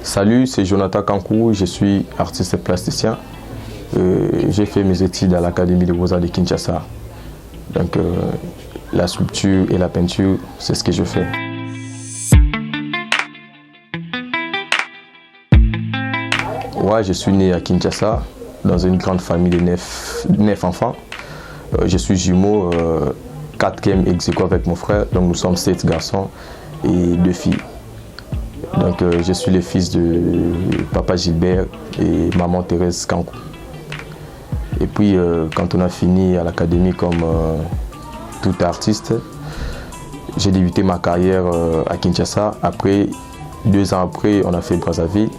Salut, c'est Jonathan Kankou, je suis artiste plasticien. J'ai fait mes études à l'Académie des Beaux-Arts de Kinshasa. Donc la sculpture et la peinture, c'est ce que je fais. Ouais, je suis né à Kinshasa, dans une grande famille de 9 enfants. Je suis jumeau, 4e ex aequo avec mon frère, donc nous sommes 7 garçons et 2 filles. Donc je suis le fils de papa Gilbert et maman Thérèse Kankou. Et puis quand on a fini à l'académie comme tout artiste, j'ai débuté ma carrière à Kinshasa. Après, 2 ans après, on a fait Brazzaville.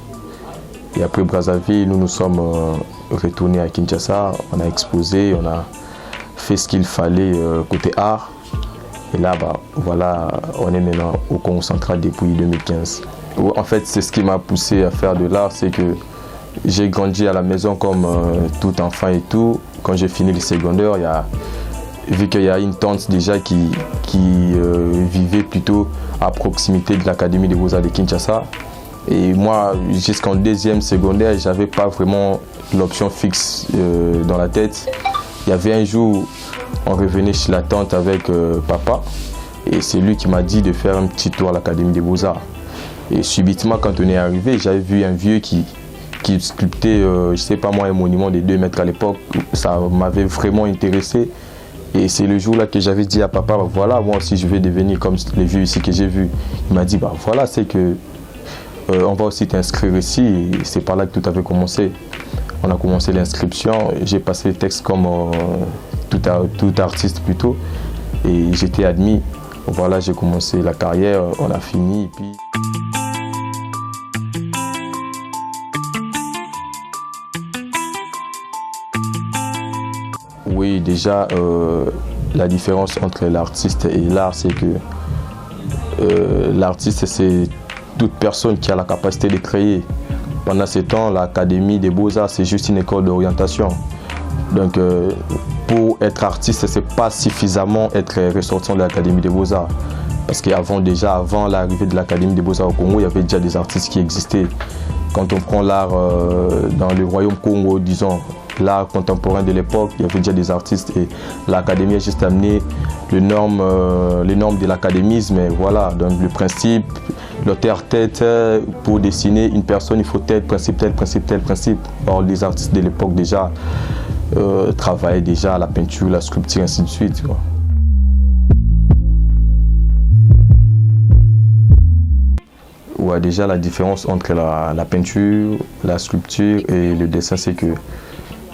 Et après Brazzaville, nous nous sommes retournés à Kinshasa. On a exposé, on a fait ce qu'il fallait côté art. Et là, voilà, on est maintenant au Congo central depuis 2015. En fait, c'est ce qui m'a poussé à faire de l'art, c'est que j'ai grandi à la maison comme tout enfant et tout. Quand j'ai fini le secondaire, vu qu'il y a une tante déjà qui vivait plutôt à proximité de l'Académie des Beaux-Arts de Kinshasa. Et moi, jusqu'en 2e secondaire, je n'avais pas vraiment l'option fixe dans la tête. Il y avait un jour, on revenait chez la tante avec papa. Et c'est lui qui m'a dit de faire un petit tour à l'Académie des Beaux-Arts. Et subitement, quand on est arrivé, j'avais vu un vieux qui sculptait, je ne sais pas moi, un monument de 2 mètres à l'époque. Ça m'avait vraiment intéressé. Et c'est le jour-là que j'avais dit à papa, voilà, moi aussi je vais devenir comme les vieux ici que j'ai vus. Il m'a dit, voilà, c'est que on va aussi t'inscrire ici. Et c'est par là que tout avait commencé. On a commencé l'inscription. J'ai passé le texte comme tout artiste plutôt. Et j'étais admis. Voilà, j'ai commencé la carrière, on a fini. Et puis... Oui, déjà, la différence entre l'artiste et l'art, c'est que l'artiste, c'est toute personne qui a la capacité de créer. Pendant ce temps, l'Académie des Beaux-Arts, c'est juste une école d'orientation. Donc, pour être artiste, ce n'est pas suffisamment être ressortissant de l'Académie des Beaux-Arts. Parce qu'avant l'arrivée de l'Académie des Beaux-Arts au Congo, il y avait déjà des artistes qui existaient. Quand on prend l'art dans le royaume Congo, disons, l'art contemporain de l'époque, il y avait déjà des artistes et l'Académie a juste amené les normes de l'académisme. Voilà, donc le principe, l'auteur-tête, pour dessiner une personne, il faut tel principe, tel principe, tel principe. Or, les artistes de l'époque déjà travaillaient déjà la peinture, la sculpture, ainsi de suite. Quoi. Ouais, déjà la différence entre la peinture, la sculpture et le dessin, c'est que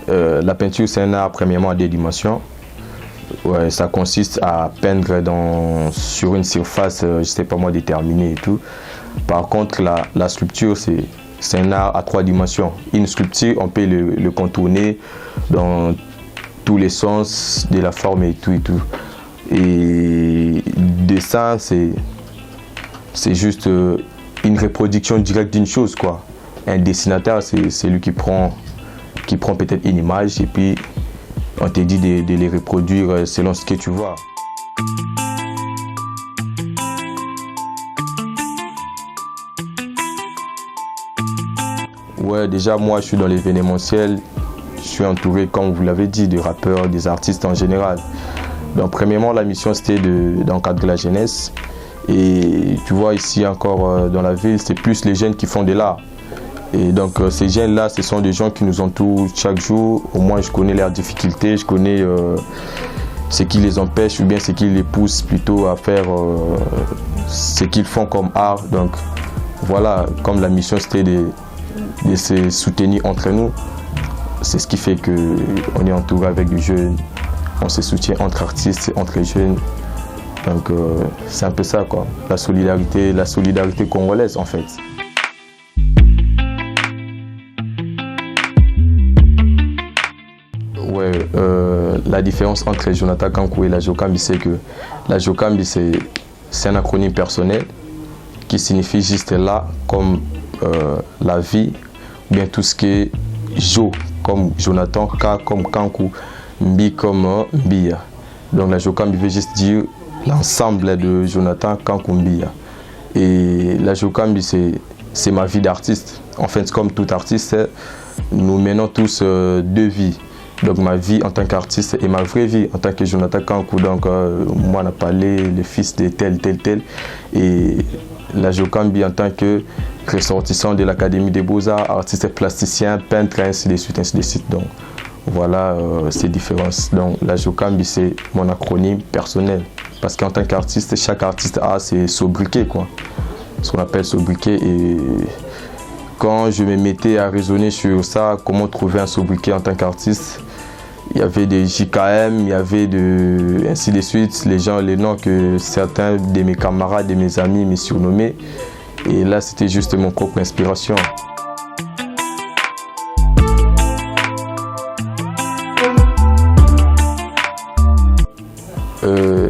la peinture, c'est un art premièrement à 2 dimensions. Ouais, ça consiste à peindre sur une surface, je ne sais pas moi, déterminée et tout. Par contre, la sculpture, c'est un art à 3 dimensions. Une sculpture, on peut le contourner dans tous les sens de la forme et tout et tout. Et le dessin, c'est juste une reproduction directe d'une chose, quoi. Un dessinateur, c'est lui qui prend peut-être une image et puis on te dit de les reproduire selon ce que tu vois. Ouais, déjà moi je suis dans l'événementiel, je suis entouré, comme vous l'avez dit, de rappeurs, des artistes en général. Donc premièrement, la mission c'était d'encadrer la jeunesse. Et tu vois ici encore dans la ville, c'est plus les jeunes qui font de l'art. Et donc ces jeunes-là, ce sont des gens qui nous entourent chaque jour. Au moins je connais leurs difficultés, je connais ce qui les empêche ou bien ce qui les pousse plutôt à faire ce qu'ils font comme art. Donc voilà, comme la mission c'était de se soutenir entre nous, c'est ce qui fait qu'on est entouré avec des jeunes, on se soutient entre artistes, entre jeunes. Donc c'est un peu ça, quoi, la solidarité congolaise en fait. Ouais, la différence entre Jonathan Kankou et la Jokambi, c'est que la Jokambi, c'est un acronyme personnel qui signifie juste là comme la vie, ou bien tout ce qui est Jo comme Jonathan, K comme Kankou, Mbi comme Mbia. Donc la Jokambi veut juste dire l'ensemble de Jonathan Kankou Mbia. Et la Jokambi, c'est ma vie d'artiste. En fait, comme tout artiste, nous menons tous deux vies. Donc ma vie en tant qu'artiste et ma vraie vie en tant que Jonathan Kankou. Donc moi, on a parlé le fils de tel. Et la Jokambi en tant que ressortissant de l'Académie des Beaux-Arts, artiste plasticien, peintre, ainsi de suite, ainsi de suite. Donc voilà ces différences. Donc la Jokambi, c'est mon acronyme personnel. Parce qu'en tant qu'artiste, chaque artiste a ses sobriquets, quoi. Ce qu'on appelle sobriquet. Et quand je me mettais à raisonner sur ça, comment trouver un sobriquet en tant qu'artiste, il y avait des JKM, il y avait ainsi de suite, les noms que certains de mes camarades, de mes amis me surnommaient. Et là, c'était juste mon propre inspiration.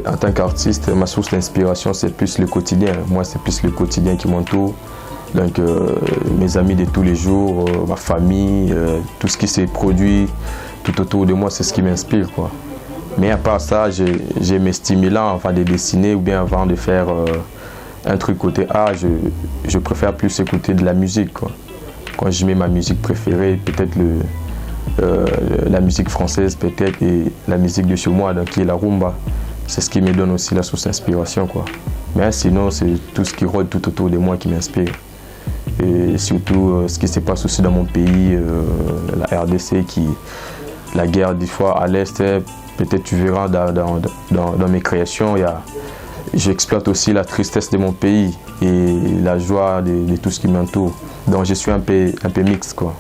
En tant qu'artiste, ma source d'inspiration, c'est plus le quotidien. Moi, c'est plus le quotidien qui m'entoure. Donc, mes amis de tous les jours, ma famille, tout ce qui s'est produit tout autour de moi, c'est ce qui m'inspire, quoi. Mais à part ça, j'ai mes stimulants avant de dessiner ou bien avant de faire un truc côté art. Je préfère plus écouter de la musique, quoi. Quand je mets ma musique préférée, peut-être la musique française, peut-être, et la musique de chez moi, donc, qui est la rumba. C'est ce qui me donne aussi la source d'inspiration, quoi. Mais sinon, c'est tout ce qui rôde tout autour de moi qui m'inspire. Et surtout ce qui se passe aussi dans mon pays, la RDC, la guerre des fois à l'Est, peut-être tu verras dans mes créations, j'exploite aussi la tristesse de mon pays et la joie de tout ce qui m'entoure. Donc je suis un peu mix, quoi.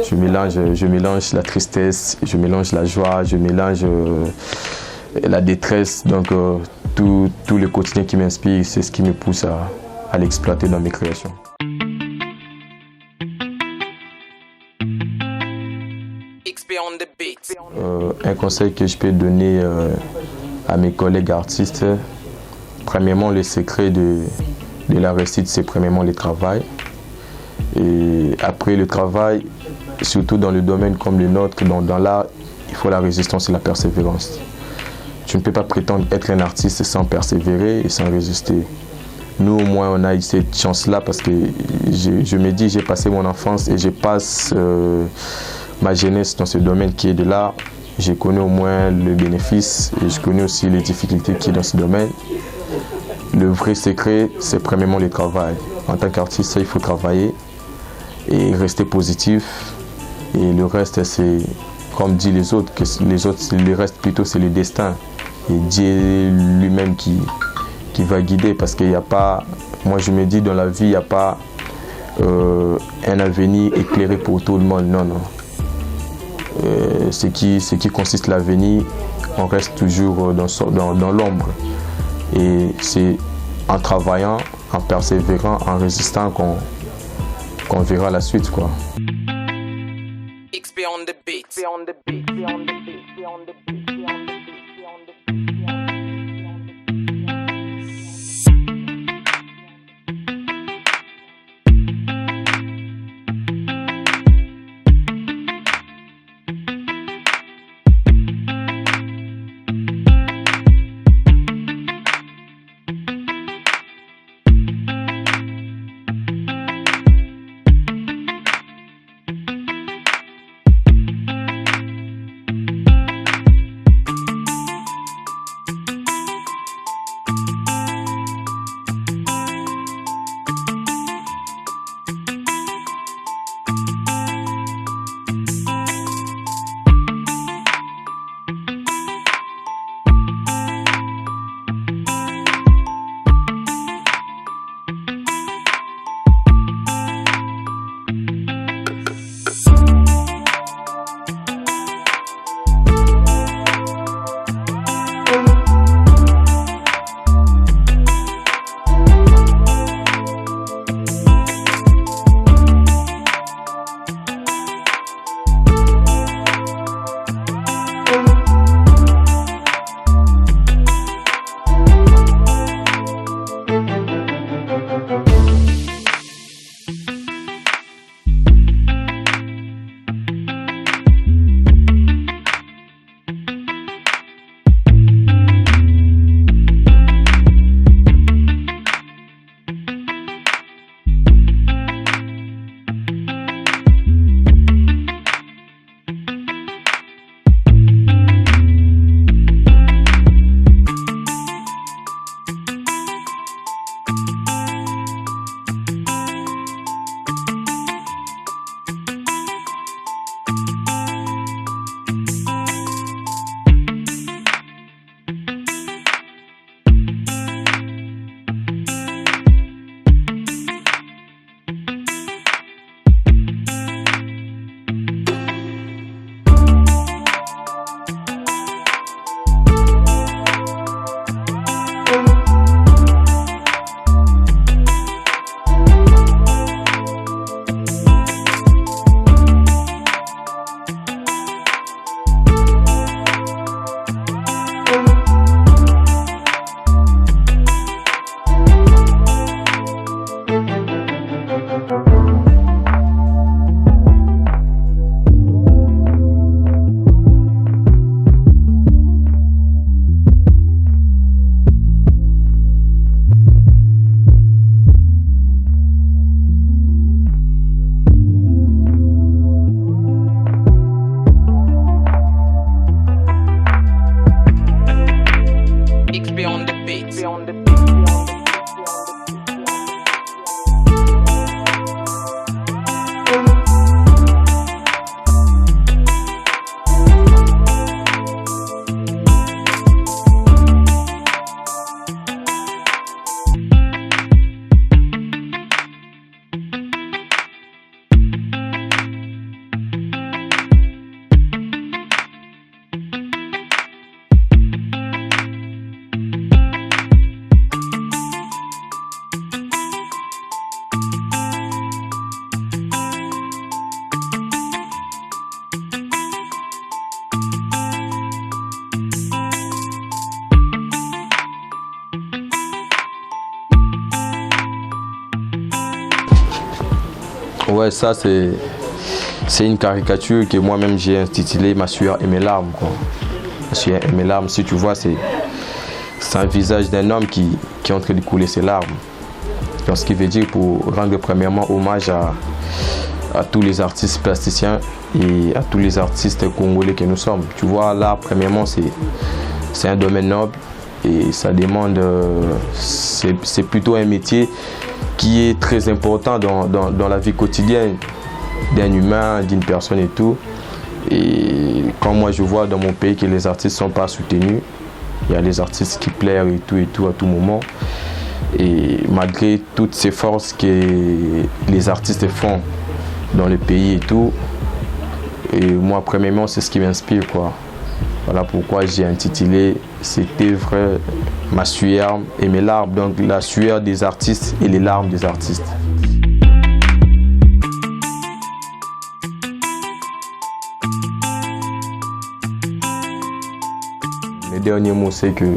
Je mélange la tristesse, je mélange la joie, je mélange la détresse. Donc tout le quotidien qui m'inspire, c'est ce qui me pousse à l'exploiter dans mes créations. Un conseil que je peux donner à mes collègues artistes, premièrement, le secret de la réussite, c'est premièrement le travail. Et après le travail, surtout dans le domaine comme le nôtre, dans l'art, il faut la résistance et la persévérance. Tu ne peux pas prétendre être un artiste sans persévérer et sans résister. Nous, au moins, on a eu cette chance-là parce que je me dis, j'ai passé mon enfance et je passe ma jeunesse dans ce domaine qui est de l'art. J'ai connu au moins le bénéfice et je connais aussi les difficultés qui est dans ce domaine. Le vrai secret, c'est premièrement le travail. En tant qu'artiste, il faut travailler et rester positif. Et le reste, c'est comme disent les autres, le reste plutôt c'est le destin. Et Dieu lui-même qui va guider parce qu'il n'y a pas, moi je me dis dans la vie, il n'y a pas un avenir éclairé pour tout le monde, non. Ce qui consiste l'avenir, on reste toujours dans l'ombre. Et c'est en travaillant, en persévérant, en résistant qu'on verra la suite, quoi. XP on the beat. Ouais, ça c'est une caricature que moi-même j'ai intitulée Ma sueur et mes larmes, quoi. Ma sueur et mes larmes, si tu vois, c'est un visage d'un homme qui est en train de couler ses larmes. Donc, ce qui veut dire pour rendre premièrement hommage à tous les artistes plasticiens et à tous les artistes congolais que nous sommes. Tu vois, là, premièrement, c'est un domaine noble et ça demande, c'est plutôt un métier qui est très important dans la vie quotidienne d'un humain, d'une personne et tout. Et quand moi je vois dans mon pays que les artistes ne sont pas soutenus, il y a les artistes qui plairent et tout à tout moment. Et malgré toutes ces forces que les artistes font dans le pays et tout, et moi premièrement c'est ce qui m'inspire, quoi. Voilà pourquoi j'ai intitulé cette œuvre Ma sueur et mes larmes, donc la sueur des artistes et les larmes des artistes. Le dernier mot, c'est que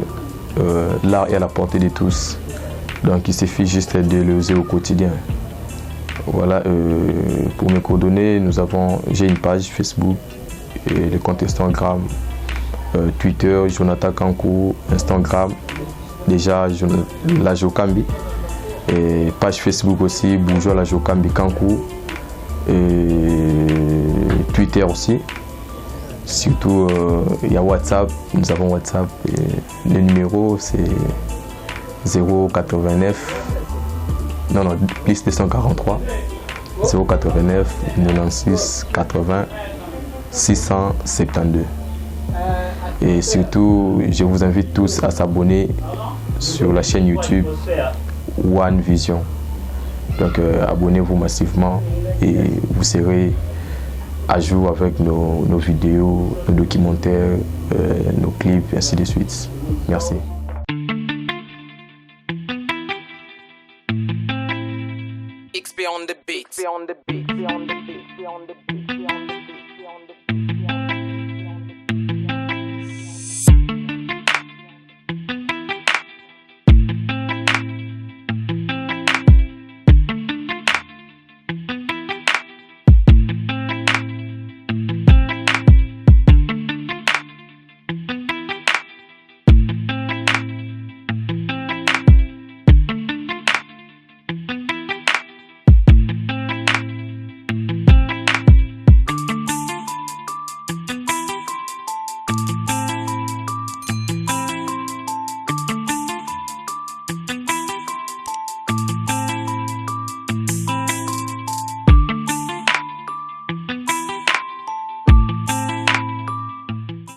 l'art est à la portée de tous, donc il suffit juste de l'oser au quotidien. Voilà, pour mes coordonnées, j'ai une page Facebook, et le compte Instagram, Twitter, Jonathan Kankou, Instagram, déjà la Jokambi, et page Facebook aussi, Bourgeois la Jokambi Kankou, et Twitter aussi. Surtout, il y a WhatsApp, nous avons WhatsApp, et le numéro c'est 089, non, plus 243, 089 96 80 672. Et surtout, je vous invite tous à s'abonner sur la chaîne YouTube One Vision. Donc abonnez-vous massivement et vous serez à jour avec nos vidéos, nos documentaires, nos clips, et ainsi de suite. Merci. XP on the beat.